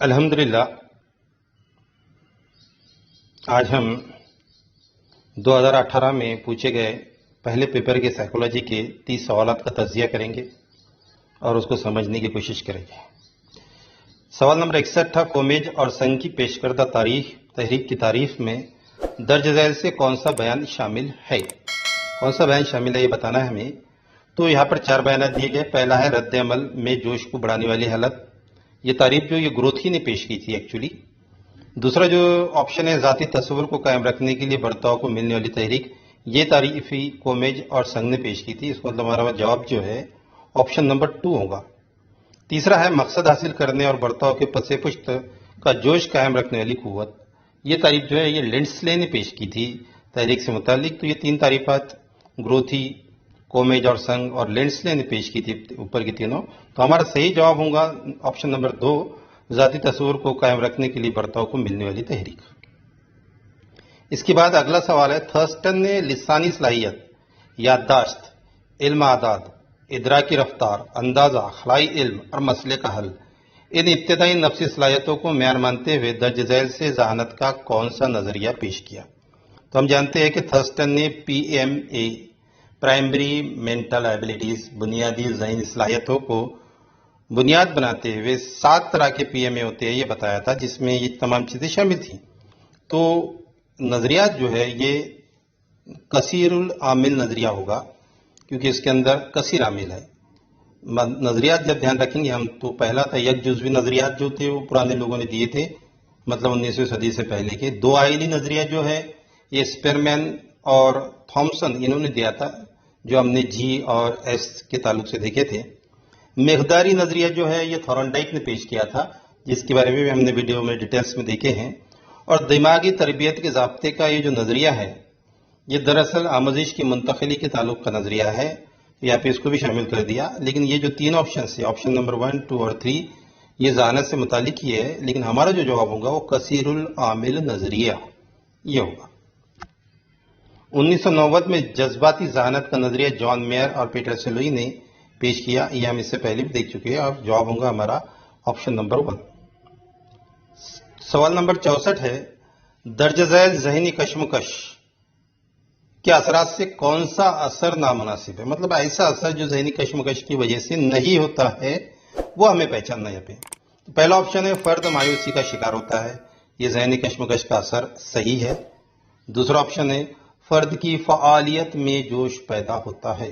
الحمدللہ آج ہم 2018 میں پوچھے گئے پہلے پیپر کے سائیکولوجی کے 30 سوالات کا تجزیہ کریں گے اور اس کو سمجھنے کی کوشش کریں گے۔ سوال نمبر 61 تھا، کومیج اور سنگھ کی پیش کردہ تحریک کی تعریف میں درج ذیل سے کون سا بیان شامل ہے؟ کون سا بیان شامل ہے یہ بتانا ہے ہمیں۔ تو یہاں پر 4 بیانات دیے گئے۔ پہلا ہے رد عمل میں جوش کو بڑھانے والی حالت، یہ تعریف جو یہ گروتھی نے پیش کی تھی ایکچولی۔ دوسرا جو آپشن ہے، ذاتی تصور کو قائم رکھنے کے لیے برتاؤ کو ملنے والی تحریک، یہ تعریف ہی کومیج اور سنگھ نے پیش کی تھی۔ اس کو ہمارا جواب جو ہے آپشن نمبر 2 ہوگا۔ تیسرا ہے مقصد حاصل کرنے اور برتاؤ کے پس پشت کا جوش قائم رکھنے والی قوت، یہ تعریف جو ہے یہ لنڈسلے نے پیش کی تھی تحریک سے متعلق۔ تو یہ 3 تعریفات گروتھی، کومیج اور سنگھ اور لنڈسلے نے پیش کی تھی اوپر کی تینوں۔ تو ہمارا صحیح جواب ہوگا آپشن نمبر 2، ذاتی تصور کو قائم رکھنے کے لیے برتاؤ کو ملنے والی تحریک۔ اس کے بعد اگلا سوال ہے، تھرسٹن نے لسانی صلاحیت، یادداشت، علم اعداد، ادراکی رفتار، اندازہ، خلائی علم اور مسئلے کا حل، ان ابتدائی نفسی صلاحیتوں کو معیار مانتے ہوئے درج ذیل سے ذہانت کا کون سا نظریہ پیش کیا؟ تو ہم جانتے ہیں کہ تھرسٹن نے PMA، پرائمری مینٹل ایبلٹیز، بنیادی ذہنی صلاحیتوں کو بنیاد بناتے ہوئے 7 طرح کے PMA ہوتے ہیں یہ بتایا تھا، جس میں یہ تمام چیزیں شامل تھیں۔ تو نظریات جو ہے یہ کثیر العامل نظریہ ہوگا، کیونکہ اس کے اندر کثیر عامل ہے۔ نظریات جب دھیان رکھیں گے ہم، تو پہلا تھا یک جزوی نظریات جو تھے وہ پرانے لوگوں نے دیے تھے، مطلب 19ویں صدی سے پہلے کے۔ 2 آئلی نظریہ جو ہے یہ اسپیرمین اور تھامسن انہوں نے دیا تھا، جو ہم نے G اور S کے تعلق سے دیکھے تھے۔ مقداری نظریہ جو ہے یہ تھورنڈائک نے پیش کیا تھا، جس کے بارے میں بھی ہم نے ویڈیو میں ڈیٹیلز میں دیکھے ہیں۔ اور دماغی تربیت کے ضابطے کا یہ جو نظریہ ہے یہ دراصل آموزش کی منتقلی کے تعلق کا نظریہ ہے، یہاں پہ اس کو بھی شامل کر دیا۔ لیکن یہ جو 3 آپشن ہیں، آپشن نمبر 1، 2 اور 3، یہ ذہانت سے متعلق ہی ہے، لیکن ہمارا جو جواب ہوگا وہ کثیر العامل نظریہ یہ ہوگا۔ 1990 میں جذباتی ذہانت کا نظریہ جان میئر اور پیٹر سیلوئی نے پیش کیا، یہ ہم اس سے پہلے بھی دیکھ چکے ہیں، اور جواب ہوگا ہمارا آپشن نمبر 1۔ سوال نمبر 64 ہے، درج ذیل ذہنی کشمکش کے اثرات سے کون سا اثر نامناسب ہے؟ مطلب ایسا اثر جو ذہنی کشمکش کی وجہ سے نہیں ہوتا ہے وہ ہمیں پہچاننا ہے۔ یہاں پہ پہلا آپشن ہے، فرد مایوسی کا شکار ہوتا ہے، یہ ذہنی کشمکش کا اثر صحیح ہے۔ دوسرا آپشن ہے، فرد کی فعالیت میں جوش پیدا ہوتا ہے،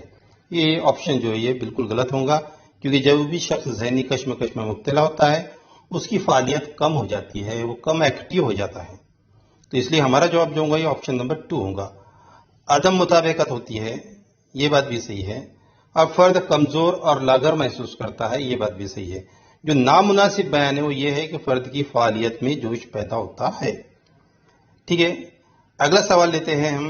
یہ آپشن جو ہے یہ بالکل غلط ہوگا، کیونکہ جب بھی شخص ذہنی کشمکش میں مبتلا ہوتا ہے اس کی فعالیت کم ہو جاتی ہے، وہ کم ایکٹیو ہو جاتا ہے۔ تو اس لیے ہمارا جواب جو ہوگا یہ آپشن نمبر 2 ہوگا۔ عدم مطابقت ہوتی ہے، یہ بات بھی صحیح ہے۔ اور فرد کمزور اور لاغر محسوس کرتا ہے، یہ بات بھی صحیح ہے۔ جو نامناسب بیان ہے وہ یہ ہے کہ فرد کی فعالیت میں جوش پیدا ہوتا ہے۔ ٹھیک ہے، اگلا سوال لیتے ہیں ہم،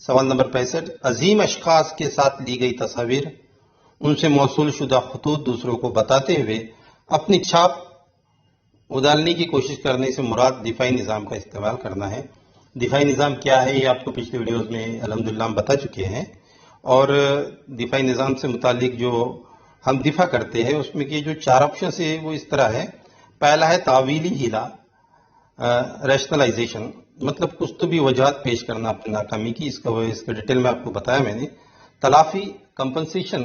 سوال نمبر 65۔ عظیم اشخاص کے ساتھ لی گئی تصاویر، ان سے موصول شدہ خطوط دوسروں کو بتاتے ہوئے اپنی چھاپ ادالنے کی کوشش کرنے سے مراد دفاعی نظام کا استعمال کرنا ہے۔ دفاعی نظام کیا ہے یہ آپ کو پچھلے ویڈیوز میں الحمدللہ ہم بتا چکے ہیں، اور دفاعی نظام سے متعلق جو ہم دفاع کرتے ہیں اس میں کی جو 4 آپشنز ہیں وہ اس طرح ہے۔ پہلا ہے تعویلی ہیلا، ریشنلائزیشن، مطلب کچھ تو بھی وجوہات پیش کرنا اپنی ناکامی کی، اس کا ڈیٹیل میں آپ کو بتایا میں نے۔ تلافی، کمپنسیشن،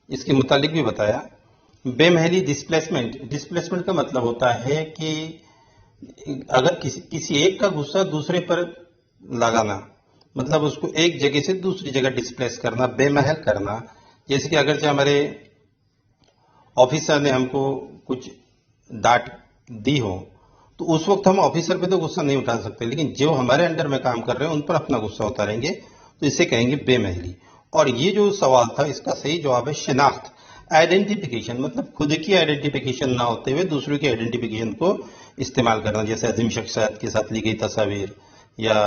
اس کے متعلق بھی بتایا۔ بے محلی، ڈسپلیسمنٹ کا مطلب ہوتا ہے کہ اگر کسی ایک کا غصہ دوسرے پر لگانا، مطلب اس کو ایک جگہ سے دوسری جگہ ڈسپلیس کرنا، بے محل کرنا۔ جیسے کہ اگرچہ ہمارے آفیسر نے ہم کو کچھ ڈانٹ دی ہو تو اس وقت ہم آفیسر پہ تو غصہ نہیں اٹھا سکتے، لیکن جو ہمارے انڈر میں کام کر رہے ہیں ان پر اپنا غصہ اتاریں گے، تو اسے کہیں گے بے محلی۔ اور یہ جو سوال تھا اس کا صحیح جواب ہے شناخت، آئیڈینٹیفیکیشن، مطلب خود کی آئیڈینٹیفیکیشن نہ ہوتے ہوئے دوسروں کی آئیڈینٹیفیکیشن کو استعمال کرنا، جیسے عظیم شخصیات کے ساتھ لی گئی تصاویر یا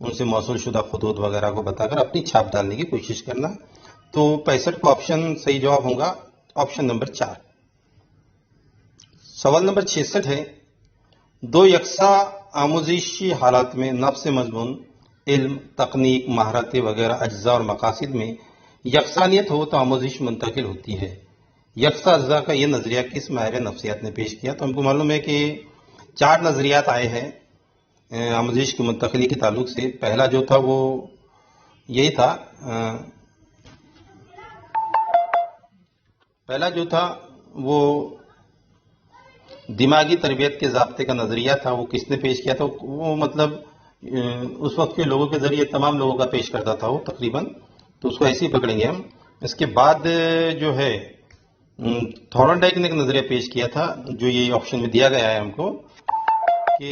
ان سے موصول شدہ خطوط وغیرہ کو بتا کر اپنی چھاپ ڈالنے کی کوشش کرنا۔ تو 65 کا آپشن صحیح جواب ہوگا آپشن نمبر 4۔ سوال نمبر 66 ہے، 2 یکساں آموزشی حالات میں نفس مضمون، علم، تکنیک، مہارتیں وغیرہ اجزاء اور مقاصد میں یکسانیت ہو تو آموزش منتقل ہوتی ہے، یکساں اجزاء کا یہ نظریہ کس ماہر نفسیات نے پیش کیا؟ تو ہم کو معلوم ہے کہ 4 نظریات آئے ہیں آموزش کی منتقلی کے تعلق سے. پہلا جو تھا وہ یہی تھا، پہلا جو تھا وہ دماغی تربیت کے ضابطے کا نظریہ تھا. وہ کس نے پیش کیا تھا؟ وہ مطلب اس وقت کے لوگوں کے ذریعے تمام لوگوں کا پیش کرتا تھا وہ تقریباً، تو اس کو ایسے ہی پکڑیں گے ہم. اس کے بعد جو ہے تھورنڈائک نے ایک نظریہ پیش کیا تھا جو یہ آپشن میں دیا گیا ہے ہم کو، کہ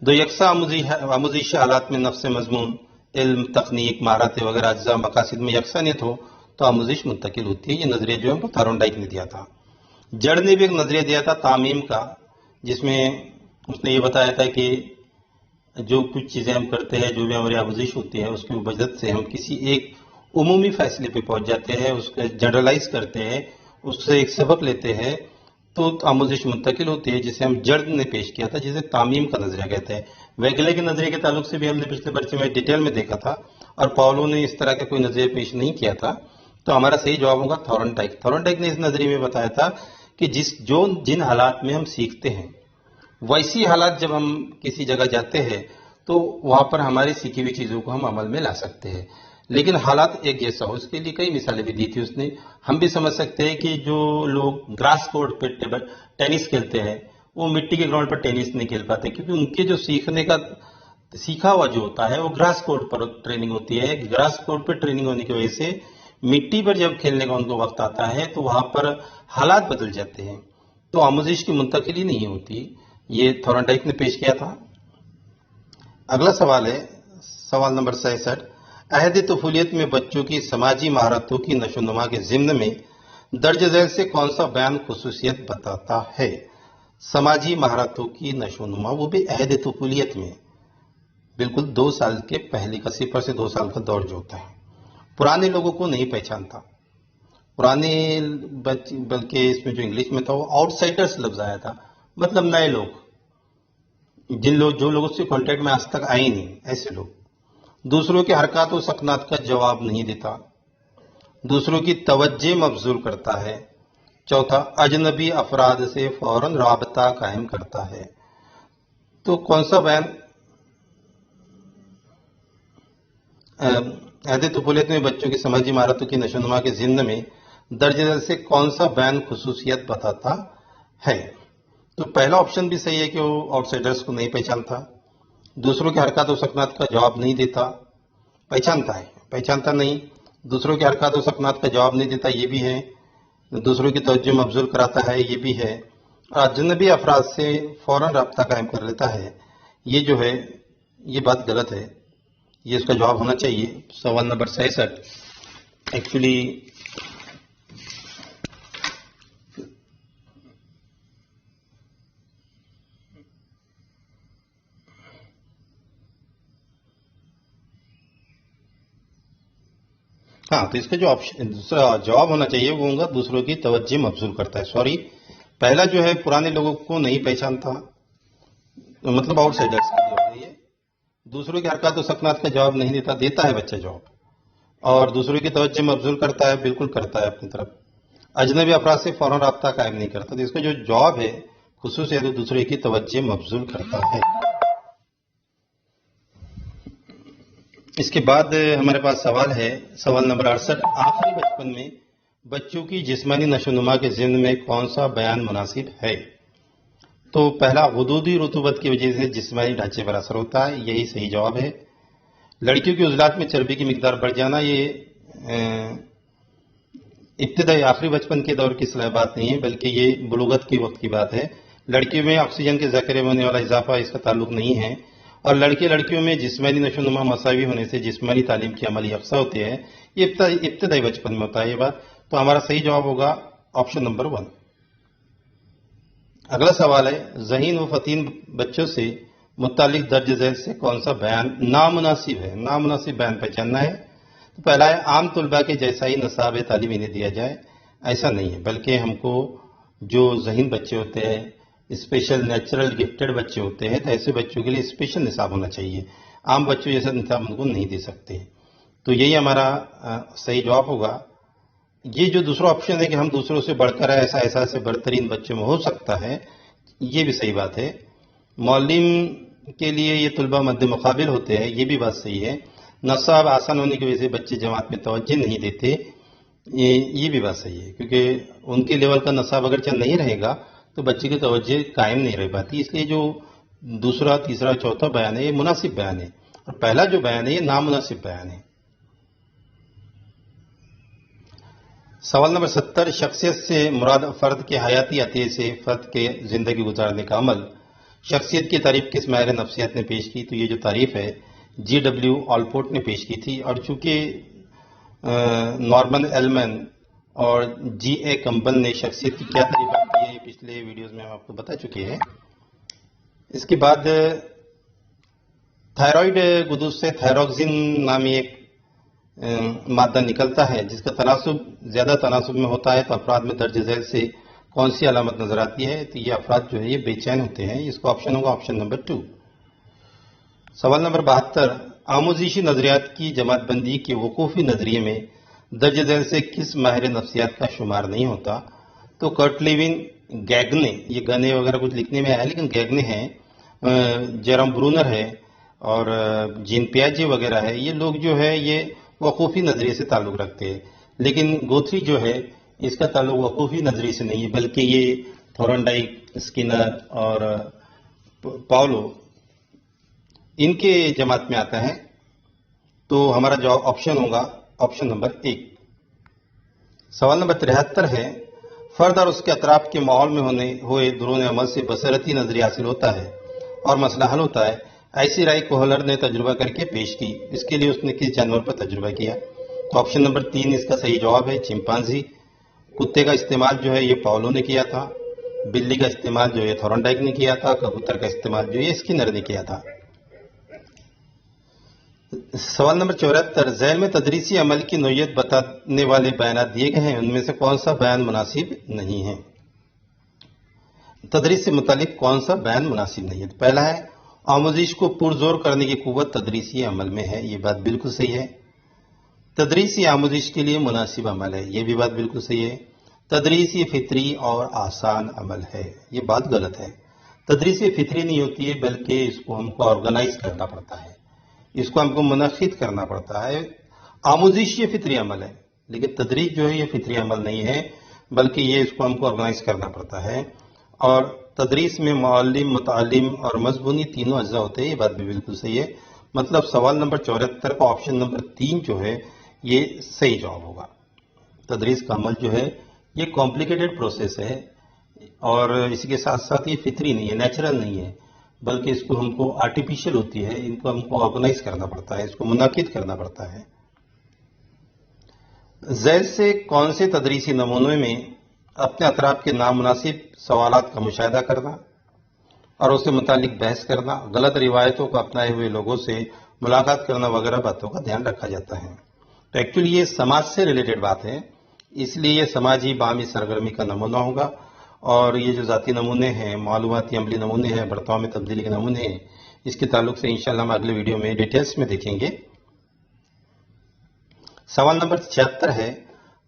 دو یکساں آموزشی حالات میں نفس مضمون، علم، تکنیک، مہارتیں وغیرہ اجزاء مقاصد میں یکسانیت ہو تو آموزش منتقل ہوتی ہے. یہ نظریہ جو ہے ہم کو تھورنڈائک نے دیا تھا. جڑ نے بھی ایک نظریہ دیا تھا تعمیم کا، جس میں اس نے یہ بتایا تھا کہ جو کچھ چیزیں ہم کرتے ہیں، جو بھی ہماری آموزش ہوتی ہے، اس کی وجہ سے ہم کسی ایک عمومی فیصلے پہ پہنچ جاتے ہیں، اس کو جنرلائز کرتے ہیں، اس سے ایک سبق لیتے ہیں تو آموزش منتقل ہوتی ہے، جسے ہم جڑ نے پیش کیا تھا، جسے تعمیم کا نظریہ کہتے ہیں. ویگلے کے نظریے کے تعلق سے بھی ہم نے پچھلے پرچے میں ڈیٹیل میں دیکھا تھا، اور پاولو نے اس طرح کا کوئی نظریہ پیش نہیں کیا تھا. تو ہمارا صحیح جواب ہوگا تھورنڈائک. تھورنڈائک نے اس نظریے میں بتایا تھا کہ جن حالات میں ہم سیکھتے ہیں، ویسی حالات جب ہم کسی جگہ جاتے ہیں تو وہاں پر ہماری سیکھی ہوئی چیزوں کو ہم عمل میں لا سکتے ہیں، لیکن حالات ایک جیسا ہو. اس کے لیے کئی مثالیں بھی دی تھی اس نے. ہم بھی سمجھ سکتے ہیں کہ جو لوگ گراس کورٹ پہ ٹینس کھیلتے ہیں، وہ مٹی کے گراؤنڈ پر ٹینس نہیں کھیل پاتے، کیونکہ ان کے جو سیکھا ہوا جو ہوتا ہے وہ گراس کورٹ پر ٹریننگ ہوتی ہے. گراس کورٹ پر ٹریننگ ہونے کی وجہ سے مٹی پر جب کھیلنے کا ان کو وقت آتا ہے تو وہاں پر حالات بدل جاتے ہیں، تو آموزش کی منتقلی نہیں ہوتی. یہ تھورنڈائک نے پیش کیا تھا. اگلا سوال ہے سوال نمبر 66. عہد طفولیت میں بچوں کی سماجی مہارتوں کی نشو و نما کے ضمن میں درج ذیل سے کون سا بیان خصوصیت بتاتا ہے؟ سماجی مہارتوں کی نشو و نما، وہ بھی عہد طفولیت میں، بالکل 2 سال کے پہلے کا 0 سے 2 سال کا دور جو ہوتا ہے. پرانے لوگوں کو نہیں پہچانتا. پرانے بلکہ اس میں جو انگلش میں تھا وہ آؤٹ سائڈرز لفظ آیا تھا، مطلب نئے لوگ، جو لوگ اس سے کانٹیکٹ میں آج تک آئے نہیں، ایسے لوگ. دوسروں کے حرکات و سکنات کا جواب نہیں دیتا. دوسروں کی توجہ مبذول کرتا ہے. چوتھا، اجنبی افراد سے فوراً رابطہ قائم کرتا ہے. تو کون سا بیان عہد طفولیت میں بچوں کی سماجی مہارتوں کی نشو و نما کے ضمن میں درج ذیل سے کون سا بیان خصوصیت بتاتا ہے؟ تو پہلا آپشن بھی صحیح ہے کہ وہ آؤٹ سائڈرز کو نہیں پہچانتا. دوسروں کے حرکات و سکنات کا جواب نہیں دیتا. پہچانتا نہیں. دوسروں کے حرکات و سکنات کا جواب نہیں دیتا، یہ بھی ہے. دوسروں کی توجہ مبذول کراتا ہے، یہ بھی ہے. اور اجنبی افراد سے فوراً رابطہ قائم کر لیتا ہے. یہ جو ہے یہ بات غلط ہے. یہ اس کا جواب ہونا چاہیے سوال نمبر 66. ایکچولی ہاں، تو اس کا جو آپشن دوسرا جواب ہونا چاہیے وہ ہوگا دوسروں کی توجہ مبذول کرتا ہے. سوری، پہلا جو ہے پرانے لوگوں کو نہیں پہچانتا، مطلب آؤٹ سائڈرز کے لیے ہو گئی ہے. دوسروں کے حرکات و سکنات کا جواب نہیں دیتا ہے بچہ جواب. اور دوسروں کی توجہ مبذول کرتا ہے، بالکل کرتا ہے اپنی طرف. اجنبی افراد سے فوراً رابطہ قائم نہیں کرتا. تو اس کا جو جواب ہے خصوصیت دوسرے کی توجہ مبذول کرتا ہے. اس کے بعد ہمارے پاس سوال ہے سوال نمبر 68. آخری بچپن میں بچوں کی جسمانی نشو و نما کے ضمن میں کون سا بیان مناسب ہے؟ تو پہلا، غدودی رطوبت کی وجہ سے جسمانی ڈھانچے پر اثر ہوتا ہے، یہی صحیح جواب ہے. لڑکیوں کے عضلات میں چربی کی مقدار بڑھ جانا، یہ ابتدائی آخری بچپن کے دور کی صلاح بات نہیں ہے، بلکہ یہ بلوغت کے وقت کی بات ہے. لڑکیوں میں آکسیجن کے ذخیرے میں ہونے والا اضافہ اس کا تعلق نہیں ہے. اور لڑکیوں میں جسمانی نشو و نما مساوی ہونے سے جسمانی تعلیم کی عمل یکساں ہوتی ہے. یہ ابتدائی بچپن میں ہوتا ہے یہ بات. تو ہمارا صحیح جواب ہوگا آپشن نمبر 1. اگلا سوال ہے، ذہین و فطین بچوں سے متعلق درج ذیل سے کون سا بیان نامناسب ہے؟ نامناسب بیان پہچاننا ہے. تو پہلا ہے، عام طلباء کے جیسا ہی نصاب تعلیم انہیں دیا جائے. ایسا نہیں ہے، بلکہ ہم کو جو ذہین بچے ہوتے ہیں، اسپیشل نیچرل گفٹڈ بچے ہوتے ہیں، تو ایسے بچوں کے لیے اسپیشل نصاب ہونا چاہیے. عام بچوں جیسا نصاب ان کو نہیں دے سکتے. تو یہی ہمارا صحیح جواب ہوگا یہ جو دوسرا آپشن ہے کہ ہم دوسروں سے بڑھ کر ایسا احساس برترین بچوں میں ہو سکتا ہے، یہ بھی صحیح بات ہے۔ معلم کے لیے یہ طلبہ مد مقابل ہوتے ہیں، یہ بھی بات صحیح ہے۔ نصاب آسان ہونے کی وجہ سے بچے جماعت میں توجہ نہیں دیتے، یہ بھی بات صحیح ہے، کیونکہ ان کے لیول کا نصاب اگرچہ نہیں رہے گا تو بچے کی توجہ قائم نہیں رہ پاتی، اس لیے جو دوسرا تیسرا چوتھا بیان ہے یہ مناسب بیان ہے، اور پہلا جو بیان ہے یہ نامناسب بیان ہے۔ سوال نمبر 70، شخصیت سے مراد فرد کے حیاتی عطیے سے فرد کے زندگی گزارنے کا عمل۔ شخصیت کی تعریف کس ماہر نفسیات نے پیش کی؟ تو یہ جو تعریف ہے جی ڈبلیو آلپورٹ نے پیش کی تھی، اور چونکہ نارمن ایلمن اور جی اے کمبل نے شخصیت کی کیا تعریفات کی ہے پچھلے ویڈیوز میں ہم آپ کو بتا چکے ہیں۔ اس کے بعد تھائرائیڈ گدوز سے تھائروکسین نامی ایک مادہ نکلتا ہے جس کا تناسب زیادہ تناسب میں ہوتا ہے، تو افراد میں درج ذیل سے کون سی علامت نظر آتی ہے؟ تو یہ افراد جو ہے یہ بے چین ہوتے ہیں، اس کا آپشن ہوگا آپشن نمبر 2۔ سوال نمبر 72، آموزشی نظریات کی جماعت بندی کے وقوفی نظریے میں درج ذیل سے کس ماہر نفسیات کا شمار نہیں ہوتا؟ تو کرٹ لیون، گیگنے، یہ گنے وغیرہ کچھ لکھنے میں آیا لیکن گیگنے ہیں، جیروم برونر ہے، اور جین پیاجے وغیرہ ہے، یہ لوگ جو ہے یہ وقوفی نظریے سے تعلق رکھتے ہیں، لیکن گوتھری جو ہے اس کا تعلق وقوفی نظریے سے نہیں ہے، بلکہ یہ تھورنڈائک، اسکینر اور پاولو ان کے جماعت میں آتا ہے۔ تو ہمارا جواب آپشن ہوگا آپشن نمبر 1۔ سوال نمبر 73 ہے، فرد اور اس کے اطراف کے ماحول میں ہوئے درون عمل سے بصیرتی نظریہ حاصل ہوتا ہے اور مسئلہ حل ہوتا ہے، ایسی رائے کوہلر نے تجربہ کر کے پیش کی، اس کے لیے اس نے کس جانور پر تجربہ کیا؟ تو آپشن نمبر 3 اس کا صحیح جواب ہے چمپانزی۔ کتے کا استعمال جو ہے یہ پاولو نے کیا تھا، بلی کا استعمال جو ہے تھورنڈائک نے کیا تھا، کبوتر کا استعمال جو ہے اسکینر نے کیا تھا۔ سوال نمبر 74، ذیل میں تدریسی عمل کی نوعیت بتانے والے بیانات دیے گئے ہیں، ان میں سے کون سا بیان مناسب نہیں ہے؟ تدریس سے متعلق کون سا بیان مناسب نہیں ہے؟ تو پہلا ہے، آموزش کو پرزور کرنے کی قوت تدریسی عمل میں ہے، یہ بات بالکل صحیح ہے۔ تدریسی آموزش کے لیے مناسب عمل ہے، یہ بھی بات بالکل صحیح ہے۔ تدریس یہ فطری اور آسان عمل ہے، یہ بات غلط ہے۔ تدریس یہ فطری نہیں ہوتی ہے، بلکہ اس کو ہم کو آرگنائز کرنا پڑتا ہے، اس کو ہم کو منعقد کرنا پڑتا ہے۔ آموزش یہ فطری عمل ہے، لیکن تدریس جو ہے یہ فطری عمل نہیں ہے، بلکہ یہ اس کو ہم کو آرگنائز کرنا پڑتا ہے، اور تدریس میں معلم، متعلم اور مضمونی تینوں اجزاء ہوتے ہیں، یہ بات بھی بالکل صحیح ہے۔ مطلب سوال نمبر 74 کا آپشن نمبر 3 جو ہے یہ صحیح جواب ہوگا۔ تدریس کا عمل جو ہے یہ کمپلیکیٹڈ پروسیس ہے، اور اسی کے ساتھ ساتھ یہ فطری نہیں ہے، نیچرل نہیں ہے، بلکہ اس کو ہم کو آرٹیفیشل ہوتی ہے، ان کو ہم کو آرگنائز کرنا پڑتا ہے، اس کو منعقد کرنا پڑتا ہے۔ ذیل سے کون سے تدریسی نمونے میں اپنے اطراف کے نامناسب سوالات کا مشاہدہ کرنا اور اس سے متعلق بحث کرنا، غلط روایتوں کو اپنائے ہوئے لوگوں سے ملاقات کرنا وغیرہ باتوں کا دھیان رکھا جاتا ہے؟ تو ایکچولی یہ سماج سے ریلیٹڈ بات ہے، اس لیے یہ سماجی باہمی سرگرمی کا نمونہ ہوگا، اور یہ جو ذاتی نمونے ہیں، معلوماتی عملی نمونے ہیں، برتاؤ میں تبدیلی کے نمونے ہیں، اس کے تعلق سے انشاءاللہ ہم اگلے ویڈیو میں ڈیٹیلز میں دیکھیں گے۔ سوال نمبر 76 ہے،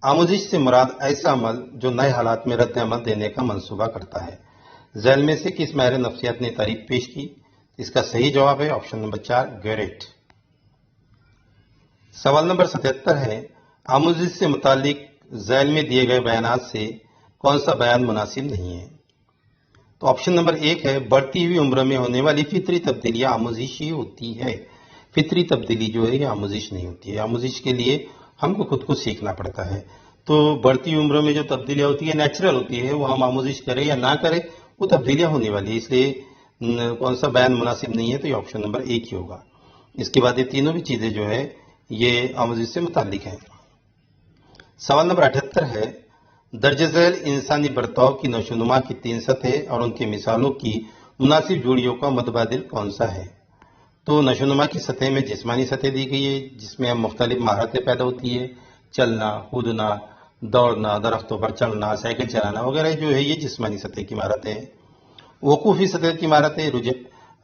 آموزش سے مراد ایسا عمل جو نئے حالات میں رد عمل دینے کا منصوبہ کرتا ہے، ذیل میں سے کس ماہر نفسیات نے تعریف پیش کی؟ اس کا صحیح جواب ہے آپشن نمبر 4 گیریٹ۔ سوال نمبر 77 ہے، آموزش سے متعلق ذیل میں دیے گئے بیانات سے کون سا بیان مناسب نہیں ہے؟ تو آپشن نمبر 1 ہے، بڑھتی ہوئی عمر میں ہونے والی فطری تبدیلیاں آموزش ہی ہوتی ہے، فطری تبدیلی جو ہے یہ آموزش نہیں ہوتی ہے، آموزش کے لیے ہم کو خود کو سیکھنا پڑتا ہے۔ تو بڑھتی عمر میں جو تبدیلیاں ہوتی ہے نیچرل ہوتی ہے، وہ ہم آموزش کریں یا نہ کریں وہ تبدیلیاں ہونے والی ہے، اس لیے کون سا بیان مناسب نہیں ہے؟ تو یہ آپشن نمبر 1 ہی ہوگا۔ اس کے بعد یہ تینوں بھی چیزیں جو ہے یہ آموزش سے متعلق ہیں۔ سوال نمبر 78 ہے، درج ذیل انسانی برتاؤ کی نشوونما کی 3 سطحیں اور ان کی مثالوں کی مناسب جوڑیوں کا متبادل کون سا ہے؟ تو نشوونما کی سطح میں جسمانی سطح دی گئی ہے، جس میں مختلف مہارتیں پیدا ہوتی ہے، چلنا، کودنا، دوڑنا، درختوں پر چڑھنا، سائیکل چلانا وغیرہ جو ہے یہ جسمانی سطح کی مہارتیں ہیں۔ وقوفی سطح کی مہارتیں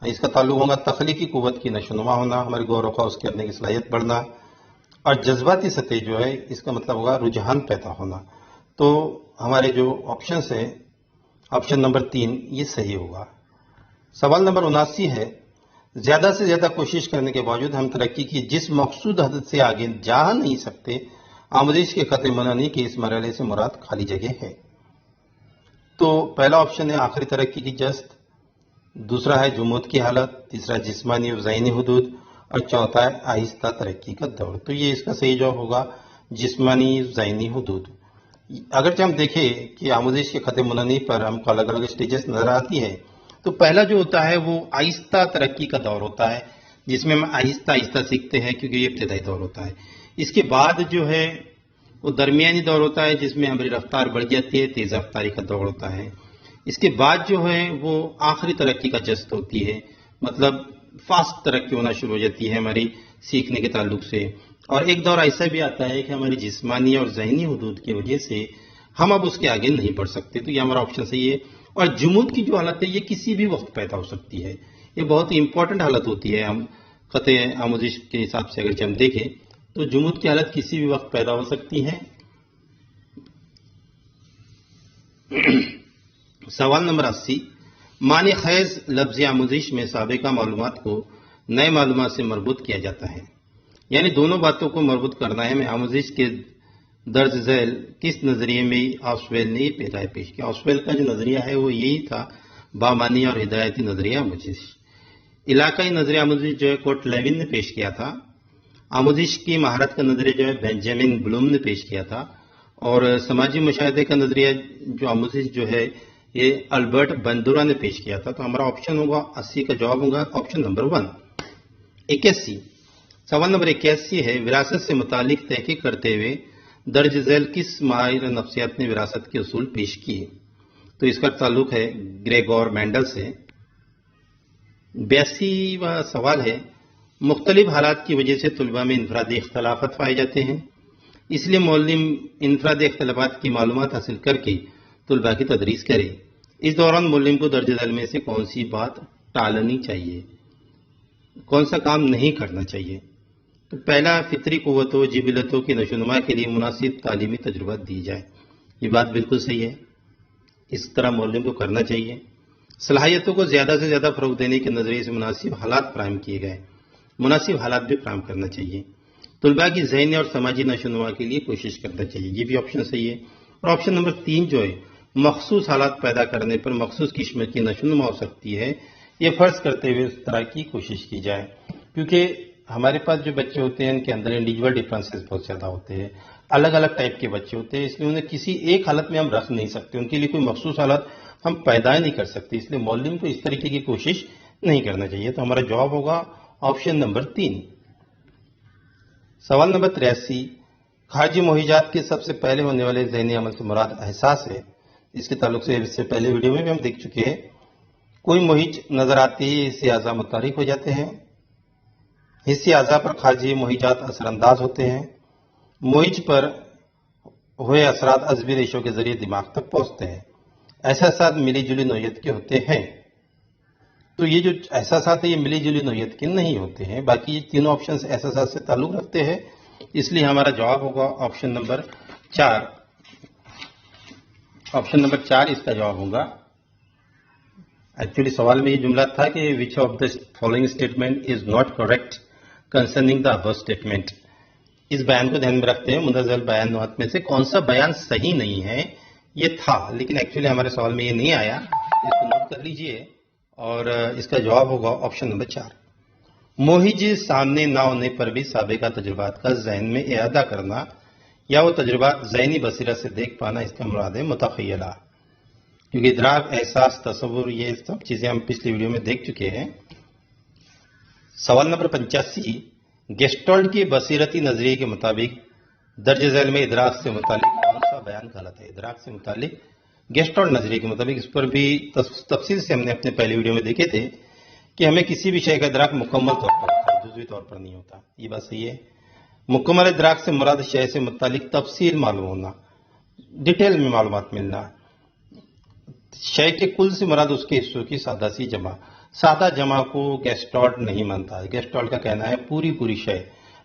اس کا تعلق ہوگا تخلیقی قوت کی نشوونما ہونا، ہماری غور و خوض کرنے کی صلاحیت بڑھنا، اور جذباتی سطح جو ہے اس کا مطلب ہوگا رجحان پیدا ہونا. تو ہمارے جو آپشنس ہیں آپشن نمبر 3 یہ صحیح ہوگا. سوال نمبر 79 ہے زیادہ سے زیادہ کوشش کرنے کے باوجود ہم ترقی کی جس مقصود حد سے آگے جا نہیں سکتے آموزش کے خط منانی کے اس مرحلے سے مراد خالی جگہ ہے. تو پہلا آپشن ہے آخری ترقی کی جست، دوسرا ہے جمود کی حالت، تیسرا جسمانی و ذہنی حدود، اور چوتھا ہے آہستہ ترقی کا دور. تو یہ اس کا صحیح جواب ہوگا جسمانی ذہنی حدود. اگرچہ ہم دیکھیں کہ آموزش کے خط منانی پر ہم کو الگ الگ سٹیجز نظر آتی ہے، تو پہلا جو ہوتا ہے وہ آہستہ ترقی کا دور ہوتا ہے جس میں ہم آہستہ آہستہ سیکھتے ہیں کیونکہ یہ ابتدائی دور ہوتا ہے. اس کے بعد جو ہے وہ درمیانی دور ہوتا ہے جس میں ہماری رفتار بڑھ جاتی ہے، تیز رفتاری کا دور ہوتا ہے. اس کے بعد جو ہے وہ آخری ترقی کا جست ہوتی ہے، مطلب فاسٹ ترقی ہونا شروع ہو جاتی ہے ہماری سیکھنے کے تعلق سے. اور ایک دور ایسا بھی آتا ہے کہ ہماری جسمانی اور ذہنی حدود کی وجہ سے ہم اب اس کے آگے نہیں بڑھ سکتے. تو یہ ہمارا آپشن صحیح ہے. اور جمود کی جو حالت ہے یہ کسی بھی وقت پیدا ہو سکتی ہے، یہ بہت ہی امپورٹنٹ حالت ہوتی ہے. ہم خط آموزش کے حساب سے اگر ہم دیکھیں تو جمود کی حالت کسی بھی وقت پیدا ہو سکتی ہے. سوال نمبر 80 معنی خیز لفظ آموزش میں سابقہ معلومات کو نئے معلومات سے مربوط کیا جاتا ہے، یعنی دونوں باتوں کو مربوط کرنا ہے. میں آموزش کے درج ذیل کس نظریے میں آسویل نے پیدا پیش کیا؟ آسویل کا جو نظریہ ہے وہ یہی تھا، بامانی اور ہدایتی نظریہ آموزش. علاقائی نظریہ آموزش جو ہے کوٹ لیون نے پیش کیا تھا. آموزش کی مہارت کا نظریہ جو ہے بینجامن بلوم نے پیش کیا تھا. اور سماجی مشاہدے کا نظریہ جو آموزش جو ہے یہ البرٹ بندورا نے پیش کیا تھا. تو ہمارا آپشن ہوگا 80 کا جواب ہوگا آپشن نمبر 1. 81 سوال نمبر 81 ہے وراثت سے متعلق تحقیق کرتے ہوئے درج ذیل کس ماہر نفسیات نے وراثت کے اصول پیش کیے؟ تو اس کا تعلق ہے گریگور مینڈل سے. 82واں سوال ہے مختلف حالات کی وجہ سے طلباء میں انفرادی اختلافات پائے جاتے ہیں، اس لیے معلم انفرادی اختلافات کی معلومات حاصل کر کے طلباء کی تدریس کرے. اس دوران معلم کو درج ذیل میں سے کون سی بات ٹالنی چاہیے، کون سا کام نہیں کرنا چاہیے؟ تو پہلا فطری قوتوں جبلتوں کی نشوونما کے لیے مناسب تعلیمی تجربات دی جائے. یہ بات بالکل صحیح ہے، اس طرح معلم کو کرنا چاہیے. صلاحیتوں کو زیادہ سے زیادہ فروغ دینے کے نظریے سے مناسب حالات فراہم کیے گئے، مناسب حالات بھی فراہم کرنا چاہیے. طلباء کی ذہنی اور سماجی نشوونما کے لیے کوشش کرنا چاہیے، یہ بھی آپشن صحیح ہے. اور آپشن نمبر 3 جو ہے مخصوص حالات پیدا کرنے پر مخصوص قسم کی نشوونما ہو سکتی ہے، یہ فرض کرتے ہوئے اس طرح کی کوشش کی جائے. کیونکہ ہمارے پاس جو بچے ہوتے ہیں ان کے اندر انڈیویجول ڈفرینسز بہت زیادہ ہوتے ہیں، الگ الگ ٹائپ کے بچے ہوتے ہیں، اس لیے انہیں کسی ایک حالت میں ہم رکھ نہیں سکتے، ان کے لیے کوئی مخصوص حالت ہم پیدا نہیں کر سکتے، اس لیے معلم کو اس طریقے کی کوشش نہیں کرنا چاہیے. تو ہمارا جواب ہوگا آپشن نمبر 3. سوال نمبر 83 خارجی مہیجات کے سب سے پہلے ہونے والے ذہنی عمل سے مراد احساس ہے. اس کے تعلق سے اس سے پہلے ویڈیو میں بھی ہم دیکھ چکے ہیں. کوئی مہیج نظر آتے ہی حسی اعضاء متحرک ہو جاتے ہیں، حسی اعضاء پر خارجی مہیجات اثر انداز ہوتے ہیں، مہیج پر ہوئے اثرات عصبی ریشوں کے ذریعے دماغ تک پہنچتے ہیں. احساسات ملی جلی نوعیت کے ہوتے ہیں. تو یہ جو احساسات ہیں یہ ملی جلی نوعیت کے نہیں ہوتے ہیں، باقی یہ تینوں آپشنز احساسات سے تعلق رکھتے ہیں، اس لیے ہمارا جواب ہوگا آپشن نمبر 4. آپشن نمبر 4 اس کا جواب ہوگا. ایکچولی سوال میں یہ جملہ تھا کہ which of the following statement is not correct concerning the above statement. اس بیان کو دھیان میں رکھتے ہیں مندرجہ ذیل بیانات میں سے کون سا بیان صحیح نہیں ہے، یہ تھا لیکن ایکچولی ہمارے سوال میں یہ نہیں آیا، اس کو نوٹ کر لیجئے. اور اس کا جواب ہوگا آپشن نمبر 4. مہیج سامنے نہ ہونے پر بھی سابقہ تجربات کا ذہن میں اعادہ کرنا یا وہ تجربات ذہنی بصیرت سے دیکھ پانا، اس کا مراد ہے متخیلہ. کیونکہ ادراک، احساس، تصور یہ سب چیزیں ہم پچھلی ویڈیو میں دیکھ چکے ہیں. سوال نمبر 85 گیسٹالٹ کے بصیرتی نظریے کے مطابق درج ذیل میں ادراک سے متعلق کون سا بیان غلط ہے؟ ادراک سے متعلق گیسٹالٹ نظریے کے مطابق اس پر بھی تفصیل سے ہم نے اپنے پہلی ویڈیو میں دیکھے تھے کہ ہمیں کسی بھی شے کا ادراک مکمل طور پر ہوتا ہے، جزوی طور پر نہیں ہوتا. یہ بات صحیح ہے. مکمل ادراک سے مراد شے سے متعلق تفصیل معلوم ہونا، ڈیٹیل میں معلومات ملنا. شے کے کل سے مراد اس کے حصوں کی سادہ سی جمع. سادہ جمع کو گیسٹالٹ نہیں مانتا ہے. گیسٹالٹ کا کہنا ہے پوری شے.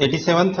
87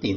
3।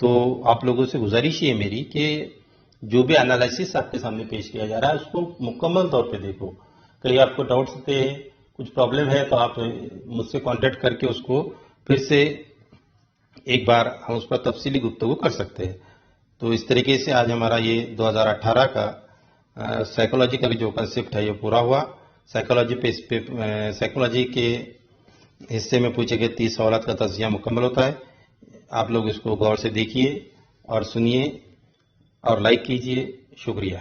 تو آپ لوگوں سے گزارش یہ ہے میری کہ جو بھی انالیسس آپ کے سامنے پیش کیا جا رہا ہے اس کو مکمل طور پہ دیکھو. کہیں آپ کو ڈاؤٹس ہوتے ہیں، کچھ پرابلم ہے تو آپ مجھ سے کانٹیکٹ کر کے اس کو پھر سے ایک بار ہم اس پر تفصیلی گفتگو کر سکتے ہیں. تو اس طریقے سے آج ہمارا یہ 2018 کا سائیکولوجی کا بھی جو کنسپٹ ہے یہ پورا ہوا. سائیکولوجی کے حصے میں پوچھے گئے 30 سوالات کا تجزیہ مکمل ہوتا ہے. آپ لوگ اس کو غور سے دیکھیے اور سنیے اور لائک کیجیے. شکریہ.